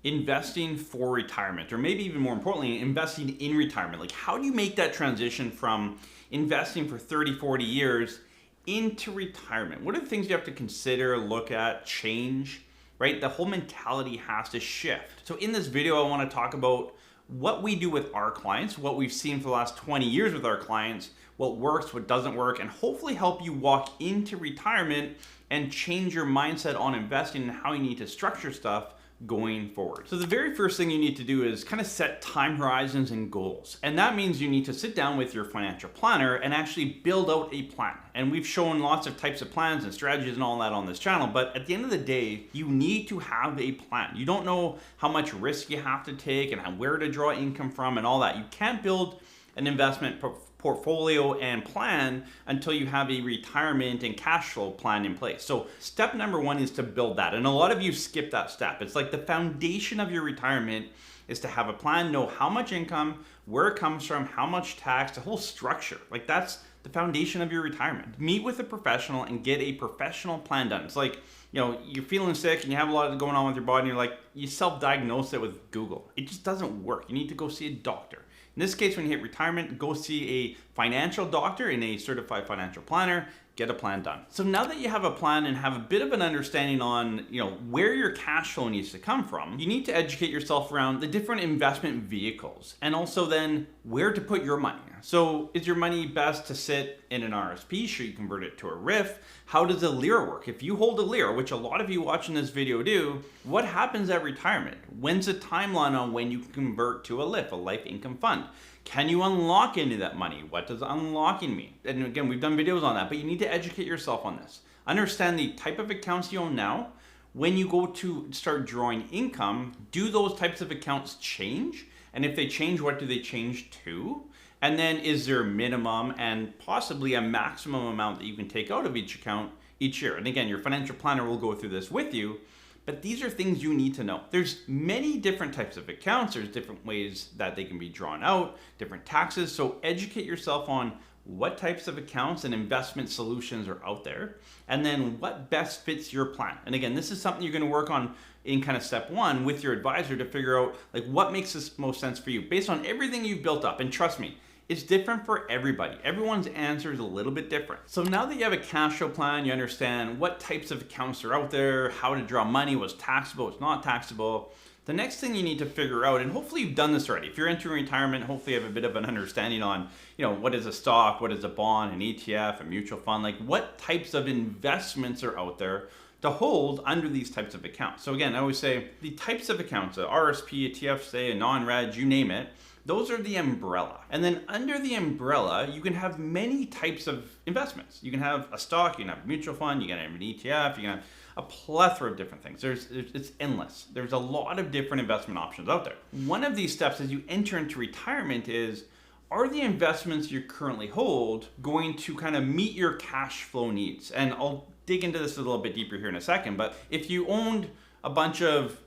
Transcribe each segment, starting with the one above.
investing for retirement, or maybe even more importantly, investing in retirement. Like, how do you make that transition from investing for 30, 40 years into retirement? What are the things you have to consider, look at, change, right? The whole mentality has to shift. So in this video, I want to talk about what we do with our clients, what we've seen for the last 20 years with our clients, what works, what doesn't work, and hopefully help you walk into retirement and change your mindset on investing and how you need to structure stuff going forward. So the very first thing you need to do is kind of set time horizons and goals. And that means you need to sit down with your financial planner and actually build out a plan. And we've shown lots of types of plans and strategies and all that on this channel, but at the end of the day, you need to have a plan. You don't know how much risk you have to take and where to draw income from and all that. You can't build an investment portfolio and plan until you have a retirement and cash flow plan in place. So step number one is to build that. And a lot of you skip that step. It's like the foundation of your retirement is to have a plan, know how much income, where it comes from, how much tax, the whole structure. Like, that's the foundation of your retirement. Meet with a professional and get a professional plan done. It's like, you're feeling sick and you have a lot going on with your body and you're like, you self-diagnose it with Google. It just doesn't work. You need to go see a doctor. In this case, when you hit retirement, go see a financial doctor and a certified financial planner, get a plan done. So now that you have a plan and have a bit of an understanding on, where your cash flow needs to come from, you need to educate yourself around the different investment vehicles and also then where to put your money. So is your money best to sit in an RSP? Should you convert it to a RIF? How does a LIRA work? If you hold a LIRA, which a lot of you watching this video do, what happens at retirement? When's the timeline on when you can convert to a LIF, a life income fund? Can you unlock any of that money? What does unlocking mean? And again, we've done videos on that, but you need to educate yourself on this. Understand the type of accounts you own now. When you go to start drawing income, do those types of accounts change? And if they change, what do they change to? And then is there a minimum and possibly a maximum amount that you can take out of each account each year? And again, your financial planner will go through this with you, but these are things you need to know. There's many different types of accounts. There's different ways that they can be drawn out, different taxes. So educate yourself on what types of accounts and investment solutions are out there, and then what best fits your plan. And again, this is something you're going to work on in kind of step one with your advisor to figure out like what makes this most sense for you based on everything you've built up. And trust me, it's different for everybody. Everyone's answer is a little bit different. So now that you have a cash flow plan, you understand what types of accounts are out there, how to draw money, what's taxable, what's not taxable. The next thing you need to figure out, and hopefully you've done this already. If you're entering retirement, hopefully you have a bit of an understanding on, what is a stock, what is a bond, an ETF, a mutual fund, like what types of investments are out there to hold under these types of accounts. So again, I always say the types of accounts, a RSP, a TFSA, a non-reg, you name it, those are the umbrella. And then under the umbrella, you can have many types of investments. You can have a stock, you can have a mutual fund, you can have an ETF, you can have a plethora of different things. It's endless. There's a lot of different investment options out there. One of these steps as you enter into retirement is, are the investments you currently hold going to kind of meet your cash flow needs? And I'll dig into this a little bit deeper here in a second, but if you owned a bunch of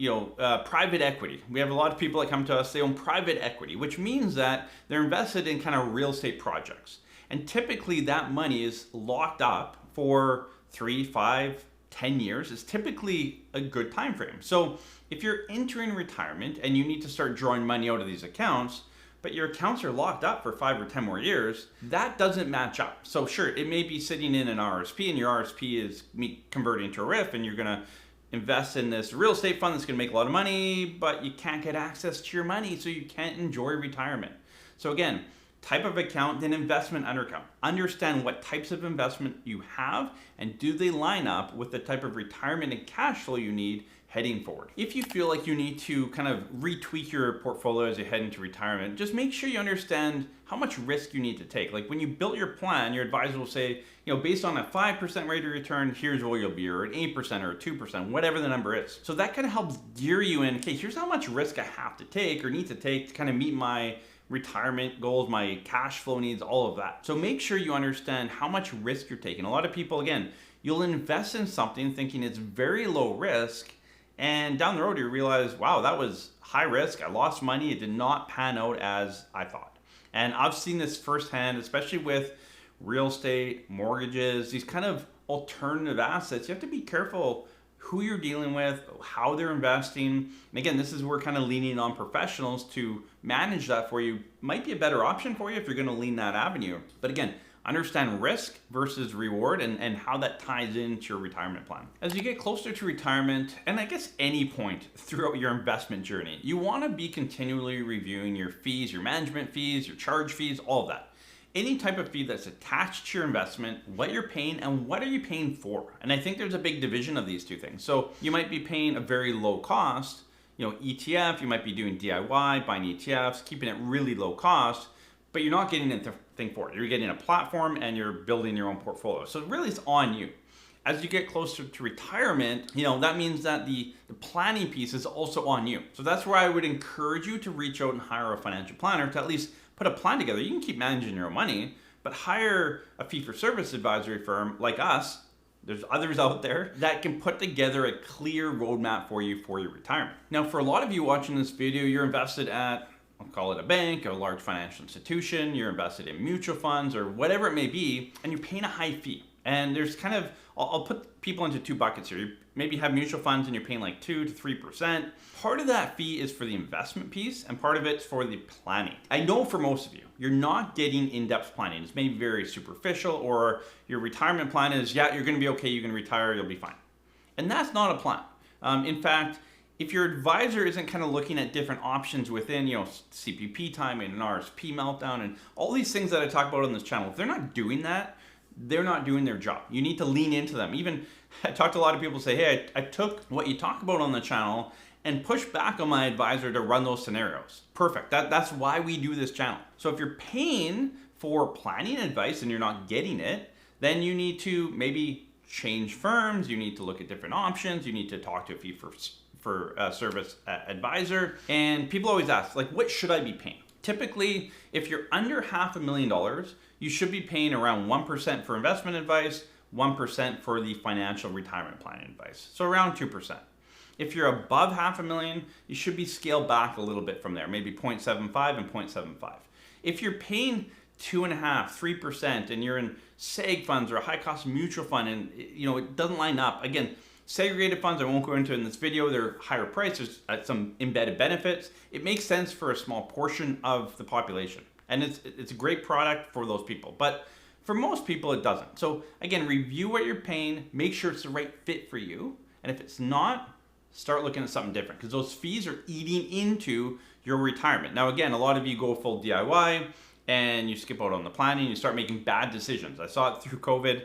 private equity. We have a lot of people that come to us, they own private equity, which means that they're invested in kind of real estate projects. And typically that money is locked up for 3, 5, 10 years. It's typically a good time frame. So if you're entering retirement and you need to start drawing money out of these accounts, but your accounts are locked up for 5 or 10 more years, that doesn't match up. So sure, it may be sitting in an RSP and your RSP is converting into a RIF and you're gonna invest in this real estate fund that's going to make a lot of money, but you can't get access to your money, so you can't enjoy retirement. So again, type of account, then investment under account. Understand what types of investment you have, and do they line up with the type of retirement and cash flow you need heading forward. If you feel like you need to kind of retweak your portfolio as you head into retirement, just make sure you understand how much risk you need to take. Like when you build your plan, your advisor will say, based on a 5% rate of return, here's where you'll be, or an 8% or a 2%, whatever the number is. So that kind of helps gear you in, okay, here's how much risk I have to take or need to take to kind of meet my retirement goals, my cash flow needs, all of that. So make sure you understand how much risk you're taking. A lot of people, again, you'll invest in something thinking it's very low risk, and down the road you realize, wow, that was high risk. I lost money. It did not pan out as I thought. And I've seen this firsthand, especially with real estate, mortgages, these kind of alternative assets. You have to be careful who you're dealing with, how they're investing. And again, this is where kind of leaning on professionals to manage that for you might be a better option for you if you're going to lean that avenue. But again, understand risk versus reward and how that ties into your retirement plan. As you get closer to retirement, and I guess any point throughout your investment journey, you want to be continually reviewing your fees, your management fees, your charge fees, all of that. Any type of fee that's attached to your investment, what you're paying and what are you paying for. And I think there's a big division of these two things. So you might be paying a very low cost, ETF, you might be doing DIY, buying ETFs, keeping it really low cost, but you're not getting anything for it. You're getting a platform and you're building your own portfolio. So really it's on you. As you get closer to retirement, that means that the planning piece is also on you. So that's where I would encourage you to reach out and hire a financial planner to at least put a plan together. You can keep managing your own money, but hire a fee-for-service advisory firm like us. There's others out there that can put together a clear roadmap for you for your retirement. Now, for a lot of you watching this video, you're invested at, I'll call it a bank, a large financial institution, you're invested in mutual funds or whatever it may be, and you're paying a high fee. And there's kind of, I'll put people into two buckets here. You maybe have mutual funds and you're paying like 2 to 3%. Part of that fee is for the investment piece and part of it's for the planning. I know for most of you, you're not getting in-depth planning. It's maybe very superficial, or your retirement plan is, yeah, you're gonna be okay, you can retire, you'll be fine. And that's not a plan. In fact, if your advisor isn't kind of looking at different options within, CPP time and an RSP meltdown and all these things that I talk about on this channel, if they're not doing that, they're not doing their job. You need to lean into them. Even I talked to a lot of people say, hey, I took what you talk about on the channel and pushed back on my advisor to run those scenarios. Perfect. That's why we do this channel. So if you're paying for planning advice and you're not getting it, then you need to maybe change firms. You need to look at different options. You need to talk to a fee-for-service advisor. And people always ask, like, what should I be paying? Typically, if you're under $500,000, you should be paying around 1% for investment advice, 1% for the financial retirement planning advice. So around 2%. If you're above $500,000, you should be scaled back a little bit from there, maybe 0.75 and 0.75. If you're paying 2.5%, 3%, and you're in seg funds or a high cost mutual fund and it doesn't line up, again, segregated funds, I won't go into in this video, they're higher priced, there's some embedded benefits. It makes sense for a small portion of the population. And it's a great product for those people. But for most people, it doesn't. So again, review what you're paying, make sure it's the right fit for you. And if it's not, start looking at something different because those fees are eating into your retirement. Now, again, a lot of you go full DIY and you skip out on the planning, you start making bad decisions. I saw it through COVID,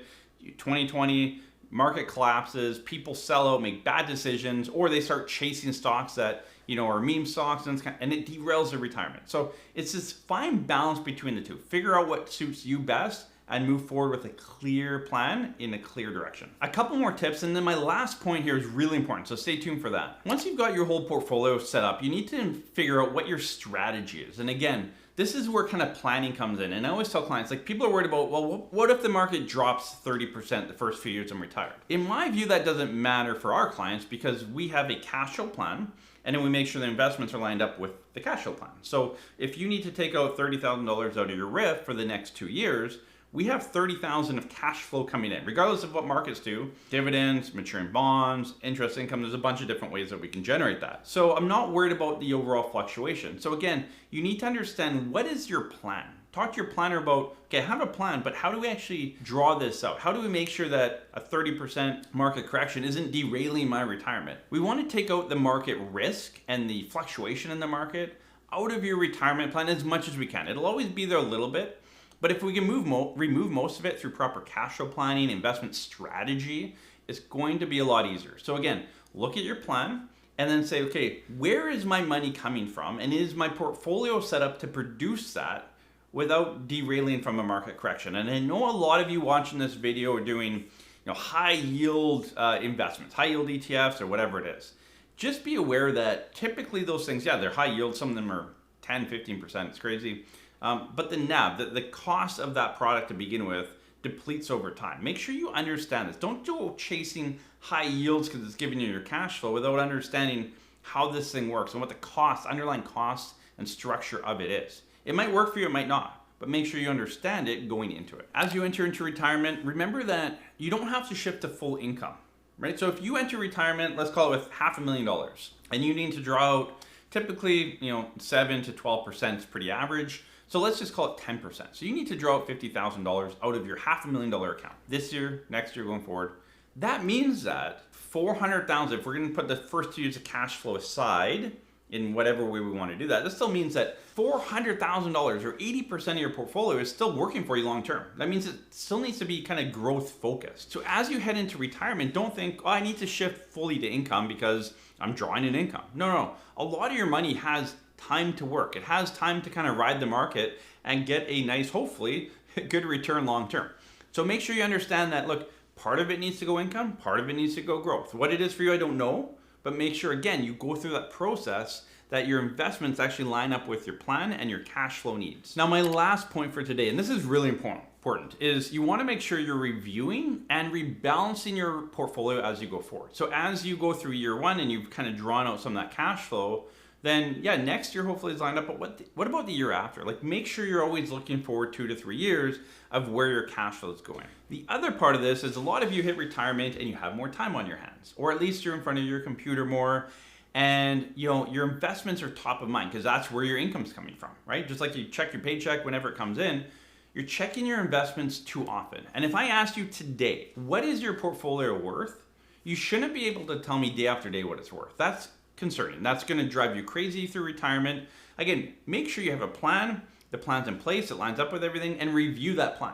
2020, market collapses, people sell out, make bad decisions, or they start chasing stocks that are meme stocks, and it derails their retirement. So it's this fine balance between the two. Figure out what suits you best and move forward with a clear plan in a clear direction. A couple more tips, and then my last point here is really important, so stay tuned for that. Once you've got your whole portfolio set up, you need to figure out what your strategy is. And again, this is where kind of planning comes in. And I always tell clients, like, people are worried about, well, what if the market drops 30% the first few years I'm retired? In my view, that doesn't matter for our clients because we have a cash flow plan and then we make sure the investments are lined up with the cash flow plan. So if you need to take out $30,000 out of your RIF for the next 2 years, we have $30,000 of cash flow coming in, regardless of what markets do. Dividends, maturing bonds, interest income, there's a bunch of different ways that we can generate that. So I'm not worried about the overall fluctuation. So again, you need to understand, what is your plan? Talk to your planner about, okay, I have a plan, but how do we actually draw this out? How do we make sure that a 30% market correction isn't derailing my retirement? We want to take out the market risk and the fluctuation in the market out of your retirement plan as much as we can. It'll always be there a little bit, but if we can remove most of it through proper cash flow planning, investment strategy, it's going to be a lot easier. So again, look at your plan and then say, okay, where is my money coming from? And is my portfolio set up to produce that without derailing from a market correction? And I know a lot of you watching this video are doing high yield investments, high yield ETFs or whatever it is. Just be aware that typically those things, yeah, they're high yield. Some of them are 10, 15%, it's crazy. But the NAV, the cost of that product to begin with, depletes over time. Make sure you understand this. Don't go chasing high yields because it's giving you your cash flow without understanding how this thing works and what the underlying cost and structure of it is. It might work for you, it might not, but make sure you understand it going into it. As you enter into retirement, remember that you don't have to shift to full income. right? So if you enter retirement, let's call it with $500,000, and you need to draw out typically, 7 to 12% is pretty average. So let's just call it 10%. So you need to draw out $50,000 out of your $500,000 account this year, next year, going forward. That means that 400,000, if we're going to put the first 2 years of cash flow aside in whatever way we want to do that, this still means that $400,000 or 80% of your portfolio is still working for you long term. That means it still needs to be kind of growth focused. So as you head into retirement, don't think, oh, I need to shift fully to income because I'm drawing in income. No. A lot of your money has time to work. It has time to kind of ride the market and get a nice, hopefully, good return long term. So make sure you understand that, look, part of it needs to go income, part of it needs to go growth. What it is for you, I don't know, but make sure, again, you go through that process that your investments actually line up with your plan and your cash flow needs. Now, my last point for today, and this is really important, is you want to make sure you're reviewing and rebalancing your portfolio as you go forward. So as you go through year one and you've kind of drawn out some of that cash flow, then yeah, next year hopefully is lined up. But what about the year after? Like, make sure you're always looking forward 2 to 3 years of where your cash flow is going. The other part of this is a lot of you hit retirement and you have more time on your hands, or at least you're in front of your computer more, and your investments are top of mind because that's where your income's coming from, right? Just like you check your paycheck whenever it comes in, you're checking your investments too often. And if I asked you today, what is your portfolio worth? You shouldn't be able to tell me day after day what it's worth. That's concerning. That's going to drive you crazy through retirement. Again, make sure you have a plan, the plan's in place, it lines up with everything, and review that plan.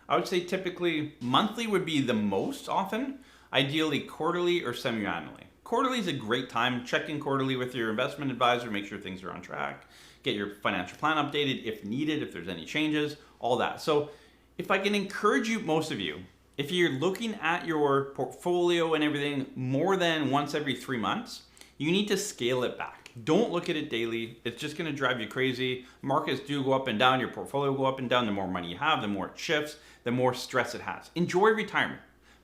I would say typically monthly would be the most often, ideally quarterly or semi-annually. Quarterly is a great time. Check in quarterly with your investment advisor, make sure things are on track, get your financial plan updated if needed, if there's any changes, all that. So if I can encourage you, most of you, if you're looking at your portfolio and everything more than once every 3 months, you need to scale it back. Don't look at it daily. It's just going to drive you crazy. Markets do go up and down. Your portfolio will go up and down. The more money you have, the more it shifts, the more stress it has. Enjoy retirement.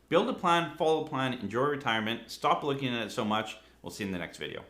Build a plan, follow a plan, enjoy retirement. Stop looking at it so much. We'll see you in the next video.